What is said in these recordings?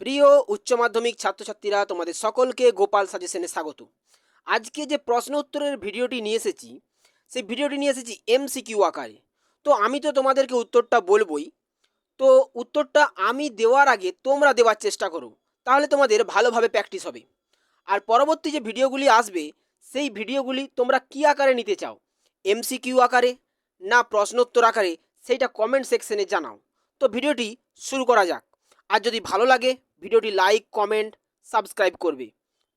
প্রিয় উচ্চ মাধ্যমিক ছাত্রছাত্রীরা, তোমাদের সকলকে গোপাল সাজেশনে স্বাগত। আজকে যে প্রশ্ন উত্তরের ভিডিওটি নিয়ে এসেছি, সেই ভিডিওটি নিয়ে এসেছি এমসিকিউ আকারে। তো আমি তো তোমাদেরকে উত্তরটা বলবই। তো উত্তরটা আমি দেওয়ার আগে তোমরা দেওয়ার চেষ্টা করো, তাহলে তোমাদের ভালোভাবে প্র্যাকটিস হবে। আর পরবর্তী যে ভিডিওগুলি আসবে, সেই ভিডিওগুলি তোমরা কী আকারে নিতে চাও, এমসিকিউ আকারে না প্রশ্নোত্তর আকারে, সেইটা কমেন্ট সেকশনে জানাও। তো ভিডিওটি শুরু করা যাক। আর যদি ভালো লাগে ভিডিওটি লাইক, কমেন্ট, সাবস্ক্রাইব করবে।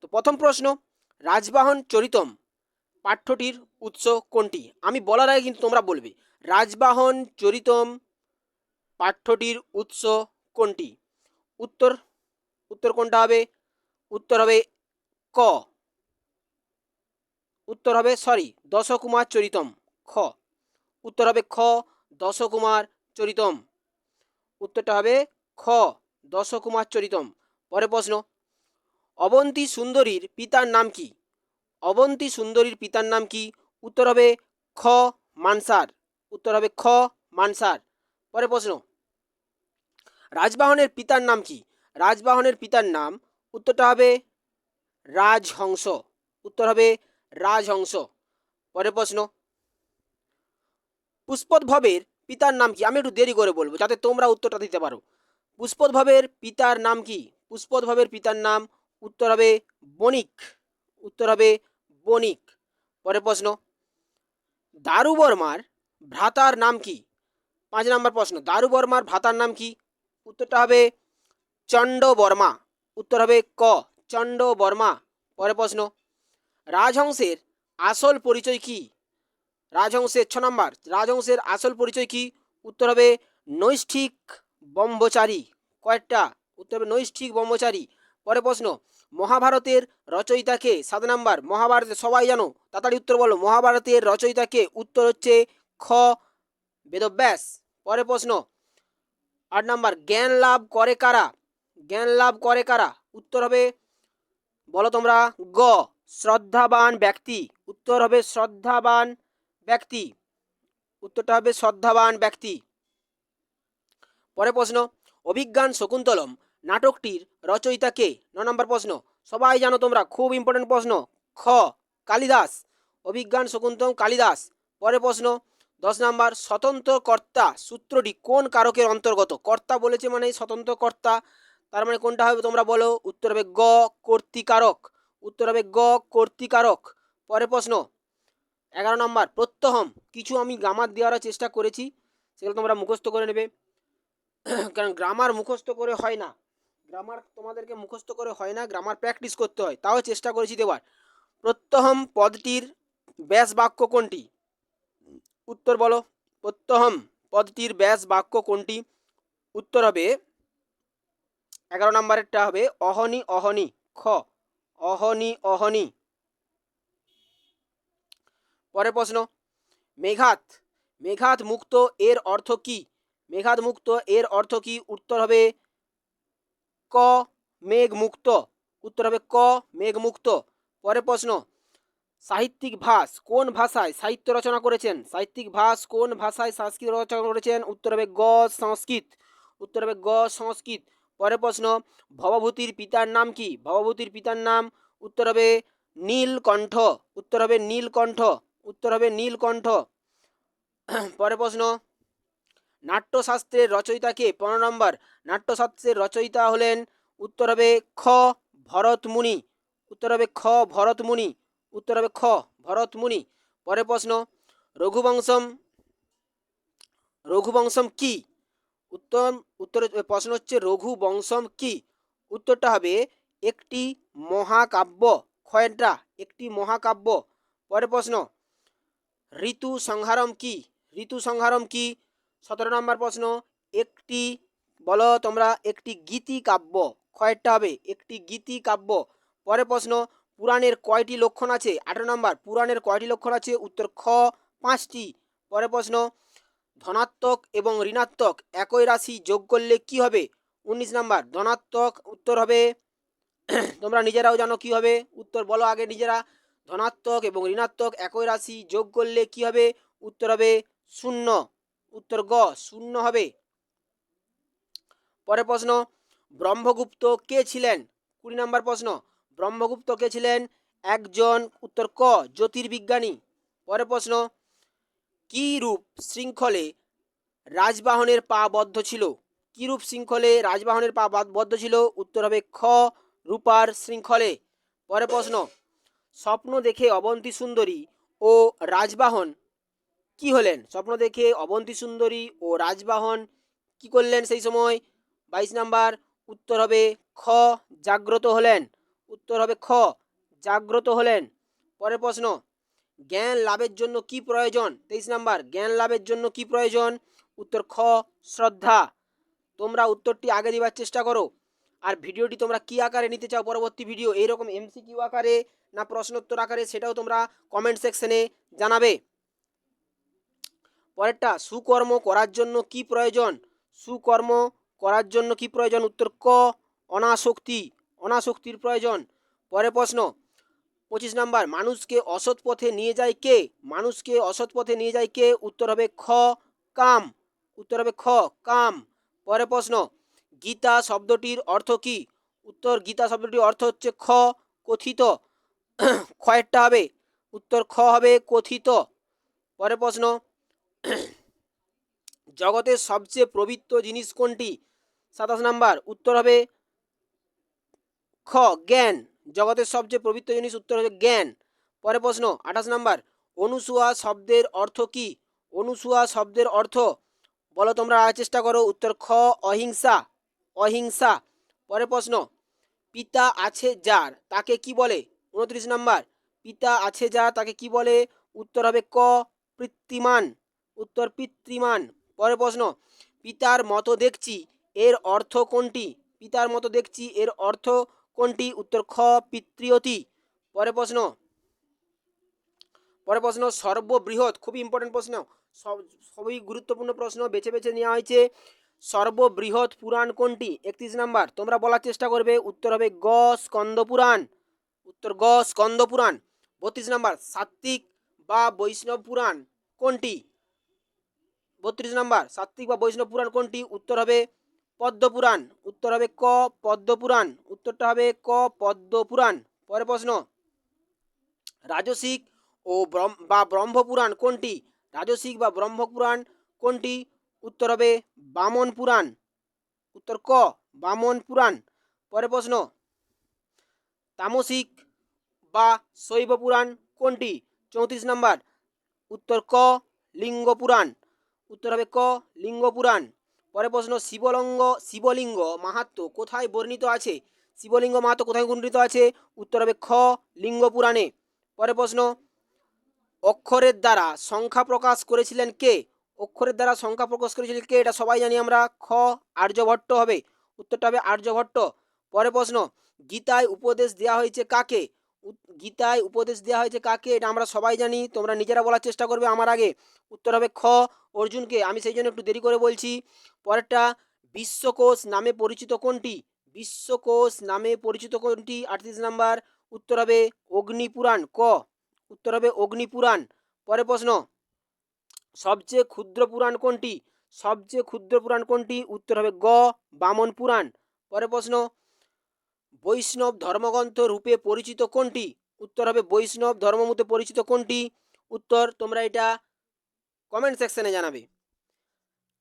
তো প্রথম প্রশ্ন, রাজবাহন চরিতম পাঠ্যটির উৎস কোনটি? আমি বলার আগে কিন্তু তোমরা বলবে রাজবাহন চরিতম পাঠ্যটির উৎস কোনটি? উত্তর উত্তর কোনটা হবে? উত্তর হবে ক। উত্তর হবে দশকুমার চরিতম। খ। উত্তর হবে খ, দশকুমার চরিতম। উত্তরটা হবে খ, দশকুমার চরিতম। পরের প্রশ্ন, অবন্তী সুন্দরীর পিতার নাম কি? অবন্তী সুন্দরীর পিতার নাম কি? উত্তর হবে খ, মানসার। উত্তর হবে খ, মানসার। পরের প্রশ্ন, রাজবাহনের পিতার নাম কি? রাজবাহনের পিতার নাম, উত্তরটা হবে রাজহংস। উত্তর হবে রাজহংস। পরের প্রশ্ন, পুষ্পোদ্ভবের পিতার নাম কি? আমি একটু দেরি করে বলবো যাতে তোমরা উত্তরটা দিতে পারো। পুষ্পোদ্ভবের পিতার নাম কি? পুষ্পোদ্ভবের পিতার নাম, উত্তর হবে বণিক। উত্তর হবে বণিক। পরের প্রশ্ন, দারুবর্মার ভ্রাতার নাম কি? 5 নম্বর প্রশ্ন, দারুবর্মার ভ্রাতার নাম কি? উত্তরটা হবে চণ্ডবর্মা। উত্তর হবে ক, চণ্ডবর্মা। পরের প্রশ্ন, রাজহংসের আসল পরিচয় কি? রাজহংসের 6 নম্বর, রাজহংসের আসল পরিচয় কি? উত্তর হবে নৈষ্ঠিক ব্রহ্মচারী। কয়েকটা? উত্তর হবে নৈষ্ঠিক ব্রহ্মচারী। পরের প্রশ্ন, মহাভারতের রচয়িতাকে? 7 নম্বর, মহাভারতের, সবাই জানো, তাড়াতাড়ি উত্তর বলো, মহাভারতের রচয়িতাকে? উত্তর হচ্ছে খ, বেদব্যাস। পরের প্রশ্ন, 8 নম্বর, জ্ঞান লাভ করে কারা? জ্ঞান লাভ করে কারা? উত্তর হবে, বলো তোমরা, গ, শ্রদ্ধাবান ব্যক্তি। উত্তর হবে শ্রদ্ধাবান ব্যক্তি। উত্তরটা হবে শ্রদ্ধাবান ব্যক্তি। পরের প্রশ্ন, অভিজ্ঞান শকুন্তলম নাটকটির রচয়িতা কে? 9 নম্বর প্রশ্ন, সবাই জানো তোমরা, খুব ইম্পর্টেন্ট প্রশ্ন। খ, কালিদাস। অভিজ্ঞান শকুন্তলম কালিদাস। পরের প্রশ্ন, 10 নম্বর, স্বতন্ত্র কর্তা সূত্রটি কোন কারকের অন্তর্গত? কর্তা বলেছে মানে স্বতন্ত্র কর্তা, তার মানে কোনটা হবে তোমরা বলো? উত্তর হবে গ, কর্তৃকারক। উত্তর হবে গ, কর্তৃকারক। পরের প্রশ্ন, 11 নম্বর, প্রত্যহম। কিছু আমি গ্রামার দেওয়ার চেষ্টা করেছি, সেগুলো তোমরা মুখস্থ করে নেবে। কারণ গ্রামার মুখস্থ করে হয় না, গ্রামার তোমাদেরকে মুখস্থ করে হয় না, গ্রামার প্র্যাকটিস করতে হয়, তাও চেষ্টা করেছি দেওয়ার। প্রত্যহম পদটির ব্যাস বাক্য কোনটি? উত্তর বলো, প্রত্যহম পদটির ব্যাস বাক্য কোনটি? উত্তর হবে 11 নম্বরেরটা হবে অহনি অহনি। খ, অহনি অহনি। পরের প্রশ্ন, মেঘাত মেঘাত মুক্ত এর অর্থ কি? মেঘাত মুক্ত এর অর্থ কি? উত্তর হবে ক, মেঘ মুক্ত। উত্তর হবে ক, মেঘ মুক্ত। পরের প্রশ্ন, সাহিত্যিক ভাস কোন ভাষায় সাহিত্য রচনা করেছেন? সাহিত্যিক ভাস কোন ভাষায় সাংস্কৃত রচনা করেছেন? উত্তর হবে গ, সংস্কৃত। উত্তর হবে গ, সংস্কৃত। পরের প্রশ্ন, ভবভূতির পিতার নাম কি? ভবভূতির পিতার নাম, উত্তর হবে নীলকণ্ঠ। উত্তর হবে নীলকণ্ঠ। উত্তর হবে নীলকণ্ঠ। পরের প্রশ্ন, নাট্যশাস্ত্রের রচয়িতা কে? 15 নম্বর, নাট্যশাস্ত্রের রচয়িতা হলেন, উত্তর হবে খ, ভরতমুনি। উত্তর হবে খ, ভরতমুনি। উত্তর হবে খ, ভরতমুনি। পরের প্রশ্ন, রঘুবংশম রঘুবংশম কি? উত্তর উত্তরের প্রশ্ন হচ্ছে রঘুবংশম কি? উত্তরটা হবে একটি মহাকাব্য। ক্ষয়টা একটি মহাকাব্য। পরের প্রশ্ন, ঋতু সংহারম কি? ঋতু সংহারম কি? 17 নম্বর প্রশ্ন, একটি, বলো তোমরা, একটি গীতি কাব্য। ক্ষয়টা হবে একটি গীতি কাব্য। পরের প্রশ্ন, পুরাণের কয়টি লক্ষণ আছে? 18 নম্বর, পুরাণের কয়টি লক্ষণ আছে? উত্তর খ, 5টি। পরের প্রশ্ন, ধনাত্মক এবং ঋণাত্মক একই রাশি যোগ করলে কি হবে? 19 নম্বর, ধনাত্মক, উত্তর হবে তোমরা নিজেরাও জানো কি হবে, উত্তর বলো আগে নিজেরা। ধনাত্মক এবং ঋণাত্মক একই রাশি যোগ করলে কি হবে? উত্তর হবে 0। উত্তর গ, 0 হবে। পরের প্রশ্ন, ব্রহ্মগুপ্ত কে ছিলেন? 20 নম্বর প্রশ্ন, ব্রহ্মগুপ্ত কে ছিলেন? একজন, উত্তর ক, জ্যোতির্বিজ্ঞানী। পরের প্রশ্ন, কি রূপ শৃঙ্খলে রাজবাহনের পা বদ্ধ ছিল? কি রূপ শৃঙ্খলে রাজবাহনের পা বদ্ধ ছিল? উত্তর হবে খ, রূপার শৃঙ্খলে। পরের প্রশ্ন, স্বপ্ন দেখে অবন্তী সুন্দরী ও রাজবাহন কি হলেন? স্বপ্ন দেখে অবন্তী সুন্দরী ও রাজবাহন কি করলেন সেই সময়? 22 নাম্বার, উত্তর হবে খ, জাগ্রত হলেন। উত্তর হবে খ, জাগ্রত হলেন। পরের প্রশ্ন, জ্ঞান লাভের জন্য কি প্রয়োজন? 23 নাম্বার, জ্ঞান লাভের জন্য কি প্রয়োজন? উত্তর খ, শ্রদ্ধা। তোমরা উত্তরটি আগে দিবার চেষ্টা করো। আর ভিডিওটি তোমরা কি আকারে নিতে চাও, পরবর্তী ভিডিও এইরকম এমসিকিউ আকারে না প্রশ্নোত্তর আকারে, সেটাও তোমরা কমেন্ট সেকশনে জানাবে। পরেরটা, সুকর্ম করার জন্য কি প্রয়োজন? সুকর্ম করার জন্য কি প্রয়োজন? উত্তর ক, অনাসক্তি। অনাসক্তির প্রয়োজন। পরের প্রশ্ন, 25 নাম্বার, মানুষকে অসৎ পথে নিয়ে যায় কে? মানুষকে অসৎ পথে নিয়ে যায় কে? উত্তর হবে খ, কাম। উত্তর হবে খ, কাম। পরের প্রশ্ন, গীতা শব্দটির অর্থ কি? উত্তর, গীতা শব্দটির অর্থ হচ্ছে খ, কথিত। ক্ষয়েরটা হবে উত্তর খ হবে, কথিত। পরের প্রশ্ন, জগতের সবচেয়ে পবিত্র জিনিস কোনটি? 27 নাম্বার, উত্তর হবে খ, জ্ঞান। জগতের সবচেয়ে পবিত্র জিনিস, উত্তর হবে জ্ঞান। পরের প্রশ্ন, 28 নাম্বার, অনুসূয়া শব্দের অর্থ কি? অনুসূয়া শব্দের অর্থ বলো, তোমরা চেষ্টা করো। উত্তর খ, অহিংসা। অহিংসা। পরের প্রশ্ন, পিতা আছে যার তাকে কি বলে? 29 নাম্বার, পিতা আছে যার তাকে কি বলে? উত্তর হবে ক, পিতৃমান। উত্তর পিতৃমান। পরের প্রশ্ন, পিতার মতো দেখছি এর অর্থ কোনটি? পিতার মতো দেখছি এর অর্থ কোনটি? উত্তর খ, পিতৃয়তি। পরের প্রশ্ন, সর্ববৃহৎ, খুবই ইম্পর্টেন্ট প্রশ্ন, সবই গুরুত্বপূর্ণ প্রশ্ন বেছে বেছে নেওয়া হয়েছে। সর্ববৃহৎ পুরাণ কোনটি? 31 নাম্বার, তোমরা বলার চেষ্টা করবে। উত্তর হবে গ, স্কন্দ পুরাণ। উত্তর গ, স্কন্দ পুরাণ। 32 নাম্বার, সাত্বিক বা বৈষ্ণব পুরাণ কোনটি? 32 নাম্বার, সাত্বিক বা বৈষ্ণব পুরাণ কোনটি? উত্তর হবে পদ্ম পুরাণ। উত্তর হবে ক, পদ্ম পুরাণ। উত্তরটা হবে ক, পদ্ম পুরাণ। পরের প্রশ্ন, রাজসিক ও ব্রহ্ম পুরাণ কোনটি? রাজসিক বা ব্রহ্ম পুরাণ কোনটি? উত্তর হবে বামন পুরাণ। উত্তর ক, বামন পুরাণ। পরের প্রশ্ন, তামসিক বা শৈব পুরাণ কোনটি? 34 নাম্বার, উত্তর ক, লিঙ্গ পুরাণ। উত্তর হবে ক, লিঙ্গ পুরাণ। পরের প্রশ্ন, শিবলিঙ্গ মাহাত্ম্য কোথায় বর্ণিত আছে? শিবলিঙ্গ মাহাত্ম্য কোথায় বর্ণিত আছে? উত্তর হবে খ, লিঙ্গ পুরাণে। পরের প্রশ্ন, অক্ষরের দ্বারা সংখ্যা প্রকাশ করেছিলেন কে? অক্ষরের দ্বারা সংখ্যা প্রকাশ করেছিলেন কে? এটা সবাই জানি আমরা, খ, আর্যভট্ট হবে। উত্তরটা হবে আর্যভট্ট। পরের প্রশ্ন, গীতায় উপদেশ দেওয়া হয়েছে কাকে? গীতায় উপদেশ দেওয়া হয়েছে কাকে? এটা আমরা সবাই জানি, তোমরা নিজেরা বলার চেষ্টা করবে আমার আগে। উত্তর হবে খ, অর্জুনকে। আমি সেই জন্য একটু দেরি করে বলছি। পরেরটা, বিশ্বকোষ নামে পরিচিত কোনটি? বিশ্বকোষ নামে পরিচিত কোনটি? 38 নাম্বার, উত্তর হবে অগ্নিপুরাণ, ক। উত্তর হবে অগ্নিপুরাণ। পরের প্রশ্ন, সবচেয়ে ক্ষুদ্র পুরাণ কোনটি? সবচেয়ে ক্ষুদ্র পুরাণ কোনটি? উত্তর হবে গ, বামন পুরাণ। পরের প্রশ্ন, বৈষ্ণব ধর্মগ্রন্থ রূপে পরিচিত কোনটি? উত্তর হবে বৈষ্ণব ধর্মমূতে পরিচিত কোনটি? উত্তর তোমরা এটা কমেন্ট সেকশনে জানাবে।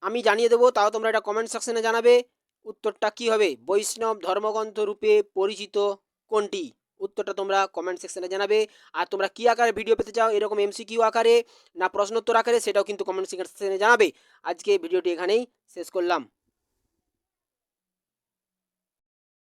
আমি জানিয়ে দেবো, তাও তোমরা এটা কমেন্ট সেকশনে জানাবে উত্তরটা কি হবে। বৈষ্ণব ধর্মগ্রন্থ রূপে পরিচিত কোনটি? উত্তরটা তোমরা কমেন্ট সেকশনে জানাবে। আর তোমরা কি আকারে ভিডিও পেতে চাও, এরকম এমসিকিউ আকারে না প্রশ্নোত্তর আকারে, সেটাও কিন্তু কমেন্ট সেকশনে জানাবে। আজকে ভিডিওটি এখানেই শেষ করলাম।